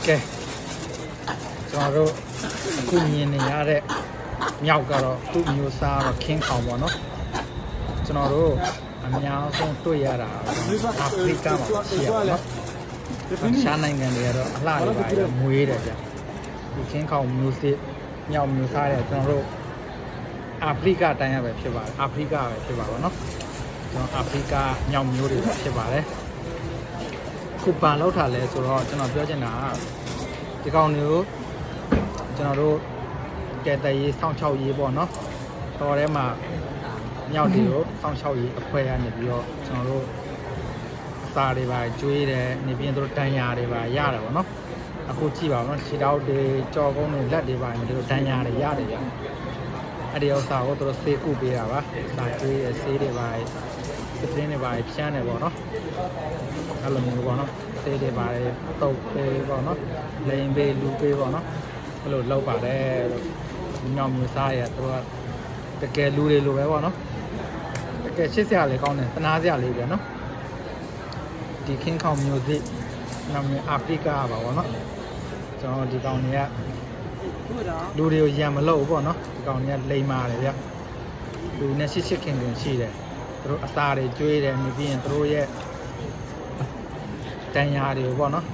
ကဲကျွန်တော်တို့အခုမြင်နေရတဲ့မြောက်ကတော့သူ့မျိုးစားတော့ခင်းခေါင်ပေါ့နော်ကျွန်တော်တို့အများဆုံးတွေ့ရတာအာဖရိကမှာရှိရပါတော့ရှားနိုင်ငံတွေကတော့အလှတွေပါမွေးတယ်ဗျဒီခင်းခေါင်မျိုးစစ်မြောက်မျိုးစားတဲ့ကျွန်တော်တို့အာဖရိကတိုင်းရပဲဖြစ်ပါတယ်အာဖရိကပဲဖြစ်ပါတော့နော်ကျွန်တော်အာဖရိကမြောက်မျိုးတွေဖြစ်ပါတယ်ခုပန်လောက်ထားလဲဆိုတော့ကျွန်တော်ပြောချင်တာဒီကောင်မျိုးကျွန်တော်တို့ကဲတရေးစောင့်ချောက်ရေးပေါ့နော်တော်ထဲမှာမြောက်တွေကိုစောင့်ချောက်ရေးအဖွဲရနေပြီးတော့ကျွန်တော်တို့အစာတွေပါကျွေးတယ်နေပြီးတော့တန်ရာတွေပါရတယ်ပေါ့နော်အခုကြည့်ပါဦးနော်ခြေထောက်တွေကြော်ကုန်းတွေလက်တွေပါနေတို့တန်ရာတွေရတယ်ဗျအဲ့ဒီဥစ္စာကိုတို့ဆေးကုပေးတာပါစာကျွေးရဆေးတွေပါစပင်းတွေပါဖြန်းတယ်ပေါ့နော်အဲ့လိုမျိုးပေါ့နော်ဆေးတွေပါတုပ်ပေးပေါ့နော်လိန်ပေးလူပေးပေါ့နော်အဲ့လိုလောက်ပါတယ်လို့ညောင်မျိုးစားရတို့ကတကယ်လူတွေလိုပဲပေါ့နော်တကယ်ချစ်စရာလေးကောင်းတယ်တနာစရာလေးပဲနော်ဒီခင်းခေါင်မျိုးစစ်နာမည်အာဖရိကပါပေါ့နော်ကျွန်တော်ဒီကောင်တွေကလူတွေကိုရံမလို့ပေါ့နော်ဒီကောင်တွေကလိမ်မာတယ်ဗျလူနဲ့ရှစ်ခင်ရှိတယ်သူတို့အစာတွေကျွေးတယ်နေပြီးရင်သူတို့ရဲ့တန်ရာတွေပေါ့နော်